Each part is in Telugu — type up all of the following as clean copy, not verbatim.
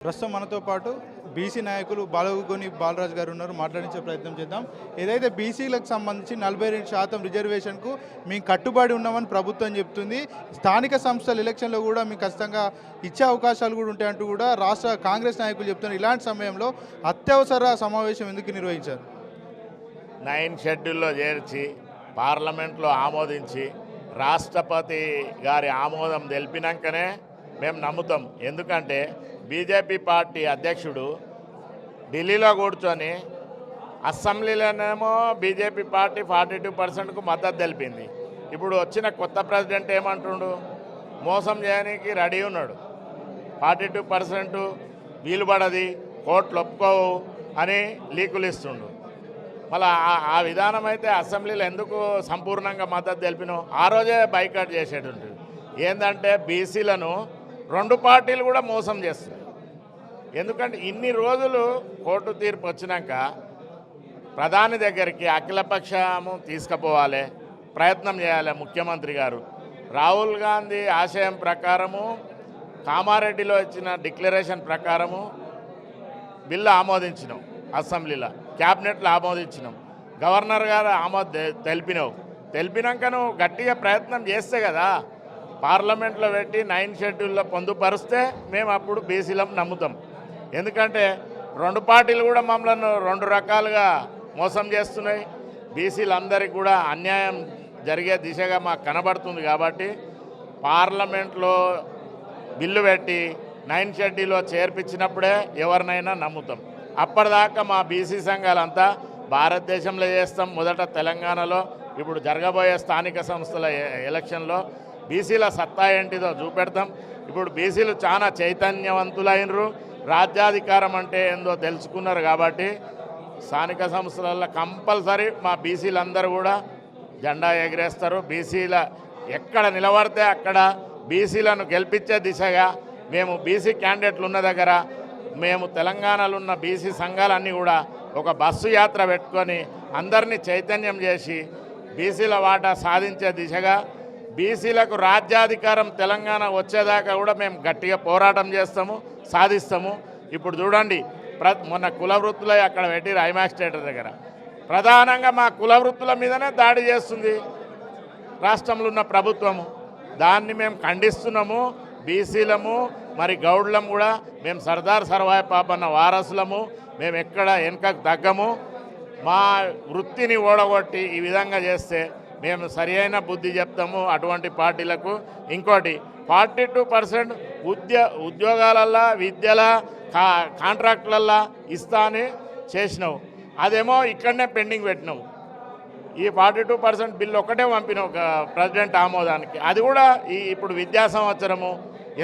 ప్రస్తుతం మనతో పాటు బీసీ నాయకులు బాలగొని బాలరాజు గారు ఉన్నారు. మాట్లాడించే ప్రయత్నం చేద్దాం. ఏదైతే బీసీలకు సంబంధించి 42% రిజర్వేషన్కు మేము కట్టుబడి ఉన్నామని ప్రభుత్వం చెప్తుంది. స్థానిక సంస్థల ఎలక్షన్లో కూడా మీకు ఖచ్చితంగా ఇచ్చే అవకాశాలు కూడా ఉంటాయంటూ కూడా రాష్ట్ర కాంగ్రెస్ నాయకులు చెప్తున్నారు. ఇలాంటి సమయంలో అత్యవసర సమావేశం ఎందుకు నిర్వహించారు? 9 షెడ్యూల్లో చేర్చి పార్లమెంట్లో ఆమోదించి రాష్ట్రపతి గారి ఆమోదం తెలిపినాకనే మేము నమ్ముతాం. ఎందుకంటే బీజేపీ పార్టీ అధ్యక్షుడు ఢిల్లీలో కూర్చొని అసెంబ్లీలోనేమో బీజేపీ పార్టీ 42%కు మద్దతు తెలిపింది. ఇప్పుడు వచ్చిన కొత్త ప్రెసిడెంట్ ఏమంటుండు, మోసం చేయడానికి రెడీ ఉన్నాడు. 42% వీలుపడది, కోర్టులు ఒప్పుకోవు అని లీకులు ఇస్తుండు. మళ్ళీ ఆ విధానం అయితే అసెంబ్లీలో ఎందుకు సంపూర్ణంగా మద్దతు తెలిపినాం? ఆ రోజే బైకాట్ చేసేటుంటుంది. ఏంటంటే బీసీలను 2 పార్టీలు కూడా మోసం చేస్తున్నాయి. ఎందుకంటే ఇన్ని రోజులు కోర్టు తీర్పు వచ్చినాక ప్రధాని దగ్గరికి అఖిలపక్షము తీసుకుపోవాలి, ప్రయత్నం చేయాలి ముఖ్యమంత్రి గారు. రాహుల్ గాంధీ ఆశయం ప్రకారము కామారెడ్డిలో ఇచ్చిన డిక్లరేషన్ ప్రకారము బిల్లు ఆమోదించినాం, అసెంబ్లీలో క్యాబినెట్లో ఆమోదించినాం, గవర్నర్ గారు తెలిపినాక నువ్వు గట్టిగా ప్రయత్నం చేస్తే కదా పార్లమెంట్లో పెట్టి 9 షెడ్యూల్లో పొందుపరిస్తే మేము అప్పుడు బీసీలను నమ్ముతాం. ఎందుకంటే 2 పార్టీలు కూడా మమ్మల్ని 2 రకాలుగా మోసం చేస్తున్నాయి. బీసీలందరికీ కూడా అన్యాయం జరిగే దిశగా మాకు కనబడుతుంది. కాబట్టి పార్లమెంట్లో బిల్లు పెట్టి 9 షెడ్యూల్లో చేర్పించినప్పుడే ఎవరినైనా నమ్ముతాం. అప్పటిదాకా మా బీసీ సంఘాలంతా భారతదేశంలో చేస్తాం. మొదట తెలంగాణలో, ఇప్పుడు జరగబోయే స్థానిక సంస్థల ఎలక్షన్లో బీసీల సత్తా ఏంటిదో చూపెడతాం. ఇప్పుడు బీసీలు చాలా చైతన్యవంతులైనరు, రాజ్యాధికారం అంటే ఏందో తెలుసుకున్నారు. కాబట్టి స్థానిక సంస్థలలో కంపల్సరీ మా బీసీలందరూ కూడా జెండా ఎగిరేస్తారు. బీసీల ఎక్కడ నిలబడితే అక్కడ బీసీలను గెలిపించే దిశగా మేము బీసీ క్యాండిడేట్లు ఉన్న దగ్గర మేము తెలంగాణలో ఉన్న బీసీ సంఘాలన్నీ కూడా ఒక బస్సు యాత్ర పెట్టుకొని అందరినీ చైతన్యం చేసి బీసీల వాటా సాధించే దిశగా బీసీలకు రాజ్యాధికారం తెలంగాణ వచ్చేదాకా కూడా మేము గట్టిగా పోరాటం చేస్తాము, సాధిస్తాము. ఇప్పుడు చూడండి, మొన్న కుల వృత్తులు అక్కడ పెట్టి ఐమాక్స్ థియేటర్ దగ్గర ప్రధానంగా మా కుల వృత్తుల మీదనే దాడి చేస్తుంది రాష్ట్రంలో ఉన్న ప్రభుత్వము. దాన్ని మేము ఖండిస్తున్నాము. బీసీలము మరి గౌడ్లం కూడా మేము సర్దార్ సర్వాయి పాపన్న వారసులము. మేము ఎక్కడ వెనుకకు తగ్గము. మా వృత్తిని ఓడగొట్టి ఈ విధంగా చేస్తే మేము సరి అయిన బుద్ధి చెప్తాము అటువంటి పార్టీలకు. ఇంకోటి 42% ఉద్యోగాలల్లో, విద్యల, కాంట్రాక్టులల్లో ఇస్తా అని చేసినావు. అదేమో ఇక్కడనే పెండింగ్ పెట్టినావు. ఈ 42% బిల్లు ఒకటే పంపినావు ప్రెసిడెంట్ ఆమోదానికి. అది కూడా ఇప్పుడు విద్యా సంవత్సరము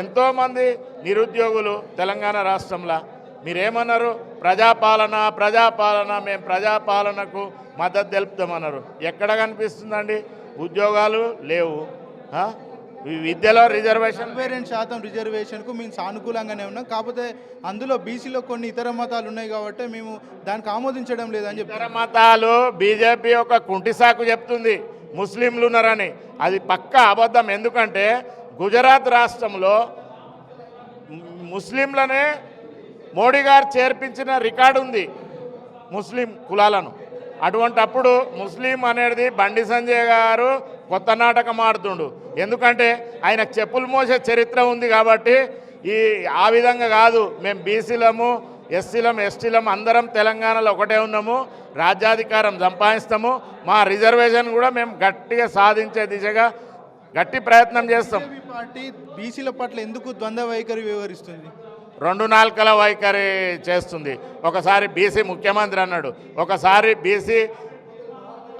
ఎంతోమంది నిరుద్యోగులు తెలంగాణ రాష్ట్రంలో మీరేమన్నారు? ప్రజాపాలన మేము ప్రజాపాలనకు మద్దతు తెలుపుతామన్నారు. ఎక్కడ కనిపిస్తుందండి? ఉద్యోగాలు లేవు. విద్యలో 42% రిజర్వేషన్కు మేము సానుకూలంగానే ఉన్నాం. కాకపోతే అందులో బీసీలో కొన్ని ఇతర మతాలు ఉన్నాయి కాబట్టి మేము దానికి ఆమోదించడం లేదని చెప్పి. ఇతర మతాలు బీజేపీ ఒక కుంటిసాకు చెప్తుంది ముస్లింలు ఉన్నారని. అది పక్కా అబద్ధం. ఎందుకంటే గుజరాత్ రాష్ట్రంలో ముస్లింలనే మోడీ గారు చేర్పించిన రికార్డు ఉంది ముస్లిం కులాలను. అటువంటప్పుడు ముస్లిం అనేది బండి సంజయ్ గారు కొత్త నాటకం ఆడుతుండు. ఎందుకంటే ఆయన చెప్పులు మోసే చరిత్ర ఉంది. కాబట్టి ఆ విధంగా కాదు. మేము బీసీలము, ఎస్సీలం, ఎస్టీలం అందరం తెలంగాణలో ఒకటే ఉన్నాము. రాజ్యాధికారం సంపాదిస్తాము. మా రిజర్వేషన్ కూడా మేము గట్టిగా సాధించే దిశగా గట్టి ప్రయత్నం చేస్తాం. పార్టీ బీసీల పట్ల ఎందుకు ద్వంద్వ వైఖరి వ్యవహరిస్తుంది? 2 నాల్కల వైఖరి చేస్తుంది. ఒకసారి బీసీ ముఖ్యమంత్రి అన్నాడు, ఒకసారి బీసీ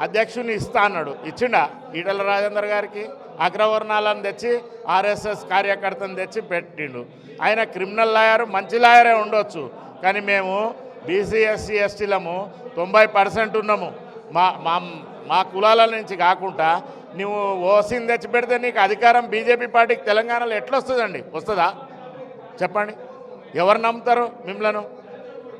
అధ్యక్షుని ఇస్తా అన్నాడు. ఇచ్చిండా? ఈటల రాజేందర్ గారికి అగ్రవర్ణాలను తెచ్చి ఆర్ఎస్ఎస్ కార్యకర్తను తెచ్చి పెట్టిండు. ఆయన క్రిమినల్ లాయర్, మంచి లాయరే ఉండొచ్చు. కానీ మేము బీసీ, ఎస్సీ, ఎస్టీలము 90% ఉన్నాము. మా కులాల నుంచి కాకుండా నువ్వు ఓసీని తెచ్చి పెడితే నీకు అధికారం బీజేపీ పార్టీకి తెలంగాణలో ఎట్లా వస్తుందండి? వస్తుందా చెప్పండి? ఎవరు నమ్ముతారు మిమ్మల్ని?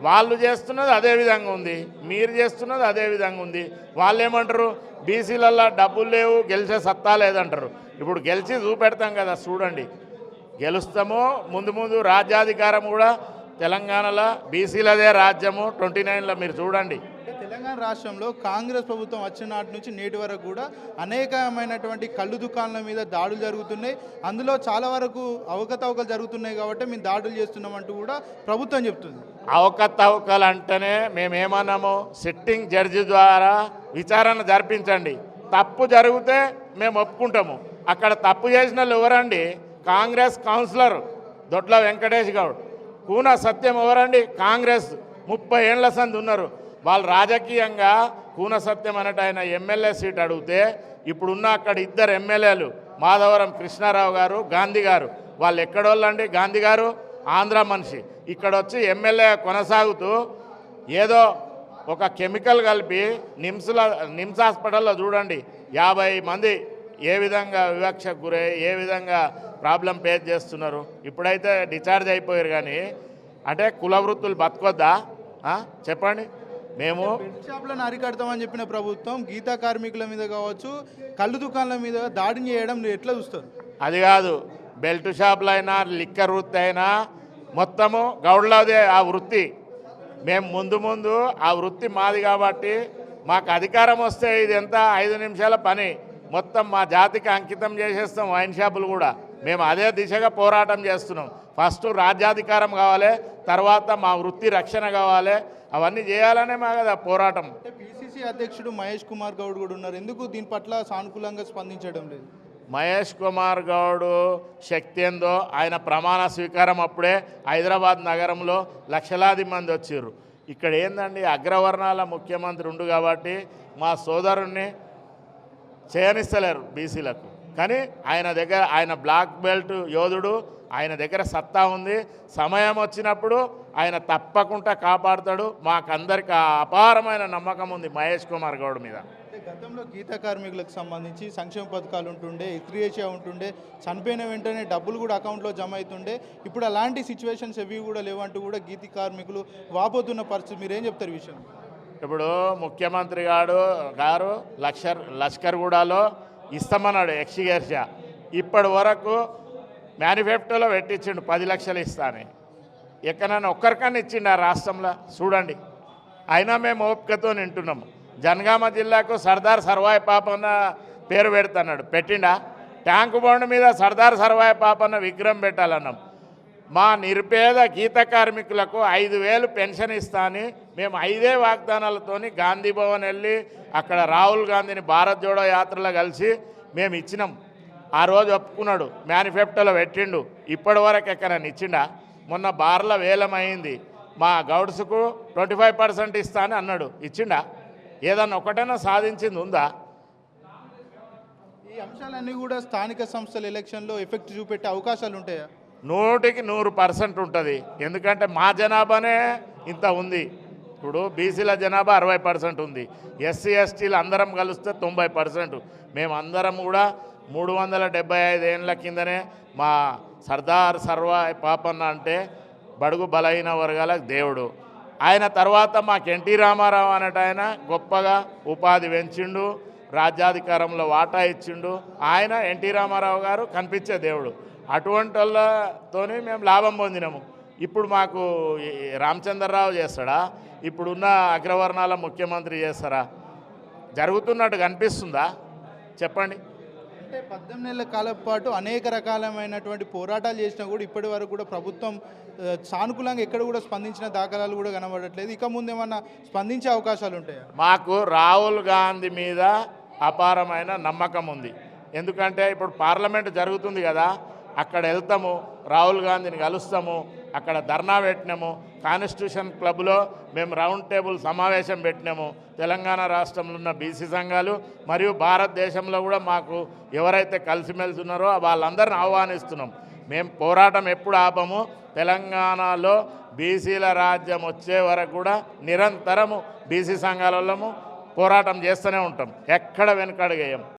వాళ్ళు చేస్తున్నది అదే విధంగా ఉంది, మీరు చేస్తున్నది అదే విధంగా ఉంది. వాళ్ళు ఏమంటారు? బీసీలల్లో డబ్బులు లేవు, గెలిచే సత్తా లేదంటారు. ఇప్పుడు గెలిచి చూపెడతాం కదా, చూడండి. గెలుస్తాము. ముందు రాజ్యాధికారం కూడా తెలంగాణలో బీసీలదే రాజ్యము 29లో మీరు చూడండి. తెలంగాణ రాష్ట్రంలో కాంగ్రెస్ ప్రభుత్వం వచ్చిన నాటి నుంచి నేటి వరకు కూడా అనేకమైనటువంటి కళ్ళు దుకాణాల మీద దాడులు జరుగుతున్నాయి. అందులో చాలా వరకు అవకతవకలు జరుగుతున్నాయి కాబట్టి మేము దాడులు చేస్తున్నామంటూ కూడా ప్రభుత్వం చెప్తుంది. అవకతవకలు అంటేనే మేమేమన్నాము, సిట్టింగ్ జడ్జి ద్వారా విచారణ జరిపించండి, తప్పు జరిగితే మేము ఒప్పుకుంటాము. అక్కడ తప్పు చేసిన వాళ్ళు ఎవరండి? కాంగ్రెస్ కౌన్సిలర్ దొడ్ల వెంకటేష్ గౌడ్. కూన సత్యం ఎవరండి? కాంగ్రెస్ 30 ఏళ్ల సంది ఉన్నారు. వాళ్ళు రాజకీయంగా కూన సత్యం అన్నట్టు ఆయన ఎమ్మెల్యే సీట్ అడిగితే ఇప్పుడున్న అక్కడ 2 ఎమ్మెల్యేలు మాధవరం కృష్ణారావు గారు, గాంధీ గారు, వాళ్ళు ఎక్కడోళ్ళండి? గాంధీ గారు ఆంధ్ర మనిషి, ఇక్కడ వచ్చి ఎమ్మెల్యే కొనసాగుతూ ఏదో ఒక కెమికల్ కలిపి నిమ్స్ హాస్పిటల్లో చూడండి 50 మంది ఏ విధంగా వివక్షకు గురై ఏ విధంగా ప్రాబ్లం ఫేస్ చేస్తున్నారు. ఇప్పుడైతే డిశ్చార్జ్ అయిపోయారు. కానీ అంటే కుల వృత్తులు బతకొద్దా చెప్పండి? మేము షాప్లను అరికడతామని చెప్పిన ప్రభుత్వం గీతా కార్మికుల మీద కావచ్చు, కళ్ళు దుకాణాల మీద దాడిని చేయడం మీరు ఎట్లా చూస్తారు? అది కాదు, బెల్ట్ షాపులు అయినా లిక్కర్ వృత్తి అయినా మొత్తము గౌడ్లదే ఆ వృత్తి. మేము ముందు ఆ వృత్తి మాది కాబట్టి మాకు అధికారం వస్తే ఇది ఎంత 5 నిమిషాల పని మొత్తం మా జాతికి అంకితం చేసేస్తాం. వైన్ షాపులు కూడా మేము అదే దిశగా పోరాటం చేస్తున్నాం. ఫస్ట్ రాజ్యాధికారం కావాలి, తర్వాత మా వృత్తి రక్షణ కావాలి. అవన్నీ చేయాలనే మా కదా పోరాటం. అంటే పిసిసి అధ్యక్షుడు మహేష్ కుమార్ గౌడ్ కూడా ఉన్నారు. ఎందుకు దీని పట్ల సానుకూలంగా స్పందించడం లేదు? మహేష్ కుమార్ గౌడ్ శక్తి ఏందో, ఆయన ప్రమాణ స్వీకారం అప్పుడే హైదరాబాద్ నగరంలో లక్షలాది మంది వచ్చారు. ఇక్కడ ఏందండి, అగ్రవర్ణాల ముఖ్యమంత్రి ఉండు కాబట్టి మా సోదరుణ్ణి చేయనిస్తలేరు బీసీలకు. కానీ ఆయన బ్లాక్ బెల్ట్ యోధుడు, ఆయన దగ్గర సత్తా ఉంది. సమయం వచ్చినప్పుడు ఆయన తప్పకుండా కాపాడుతాడు. మాకందరికి అపారమైన నమ్మకం ఉంది మహేష్ కుమార్ గౌడ్ మీద. గతంలో గీతా కార్మికులకు సంబంధించి సంక్షేమ పథకాలు ఉంటుండే, ఎక్స్గ్రేషియా ఉంటుండే, చనిపోయిన వెంటనే డబ్బులు కూడా అకౌంట్లో జమ అవుతుండే. ఇప్పుడు అలాంటి సిచ్యువేషన్స్ ఎవి కూడా లేవంటూ కూడా గీతా కార్మికులు వాపోతున్న పరిస్థితి. మీరేం చెప్తారు ఈ విషయం? ఇప్పుడు ముఖ్యమంత్రి గారు లష్కర్గూడలో ఇస్తామన్నాడు ఎక్స్గ్రేషియా. ఇప్పటి వరకు మేనిఫెస్టోలో పెట్టించిండు 10 లక్షలు ఇస్తానని. ఎక్కడైనా ఒక్కరికన్నా ఇచ్చిండు ఆ రాష్ట్రంలో చూడండి. అయినా మేము ఓపికతో వింటున్నాము. జనగామ జిల్లాకు సర్దార్ సర్వాయి పాపన్న పేరు పెడుతున్నాడు, పెట్టిండా? ట్యాంకు బండ్ మీద సర్దార్ సర్వాయి పాపన్న విగ్రహం పెట్టాలన్నాం. మా నిరుపేద గీత కార్మికులకు 5,000 పెన్షన్ ఇస్తా అని మేము 5 వాగ్దానాలతోని గాంధీ భవన్ వెళ్ళి అక్కడ రాహుల్ గాంధీని భారత్ జోడో యాత్రలో కలిసి మేము ఇచ్చినాం. ఆ రోజు ఒప్పుకున్నాడు, మేనిఫెస్టోలో పెట్టిండు. ఇప్పటి వరకు ఎక్కడైనా ఇచ్చిండా? మొన్న బార్ల వేలమైంది, మా గౌడ్స్కు 25% ఇస్తా అని అన్నాడు, ఇచ్చిండా? ఏదన్నా ఒకటైనా సాధించింది ఉందా? ఈ అంశాలన్నీ కూడా స్థానిక సంస్థల ఎలక్షన్లో ఎఫెక్ట్ చూపెట్టే అవకాశాలు ఉంటాయా? 100% ఉంటుంది. ఎందుకంటే మా జనాభానే ఇంత ఉంది. ఇప్పుడు బీసీల జనాభా 60% ఉంది. ఎస్సీ ఎస్టీలు అందరం కలిస్తే 90%. మేమందరం కూడా 375 ఏళ్ళ కిందనే మా సర్దార్ సర్వాయి పాపన్న అంటే బడుగు బలహీన వర్గాలకు దేవుడు. ఆయన తర్వాత మాకు ఎన్టీ రామారావు అనేట ఆయన గొప్పగా ఉపాధి పెంచిండు, రాజ్యాధికారంలో వాటా ఇచ్చిండు. ఆయన ఎన్టీ రామారావు గారు కనిపించే దేవుడు. అటువంటి వాళ్ళతోనే మేము లాభం పొందినాము. ఇప్పుడు మాకు రామచంద్రరావు చేస్తాడా? ఇప్పుడున్న అగ్రవర్ణాల ముఖ్యమంత్రి చేస్తారా? జరుగుతున్నట్టు కనిపిస్తుందా చెప్పండి? అంటే 18 నెలల కాలం పాటు అనేక రకాలమైనటువంటి పోరాటాలు చేసినా కూడా ఇప్పటి వరకు కూడా ప్రభుత్వం సానుకూలంగా ఎక్కడ కూడా స్పందించిన దాఖలాలు కూడా కనబడట్లేదు. ఇక ముందు ఏమన్నా స్పందించే అవకాశాలు ఉంటాయా? మాకు రాహుల్ గాంధీ మీద అపారమైన నమ్మకం ఉంది. ఎందుకంటే ఇప్పుడు పార్లమెంటు జరుగుతుంది కదా, అక్కడ వెళ్తాము, రాహుల్ గాంధీని కలుస్తాము, అక్కడ ధర్నా పెట్టినాము. కాన్స్టిట్యూషన్ క్లబ్లో మేము రౌండ్ టేబుల్ సమావేశం పెట్టినాము. తెలంగాణ రాష్ట్రంలో ఉన్న బీసీ సంఘాలు మరియు భారతదేశంలో కూడా మాకు ఎవరైతే కలిసిమెలిసి ఉన్నారో వాళ్ళందరిని ఆహ్వానిస్తున్నాం. మేము పోరాటం ఎప్పుడు ఆపము. తెలంగాణలో బీసీల రాజ్యం వచ్చే వరకు కూడా నిరంతరము బీసీ సంఘాలలో పోరాటం చేస్తూనే ఉంటాం. ఎక్కడ వెనకడుగేయం.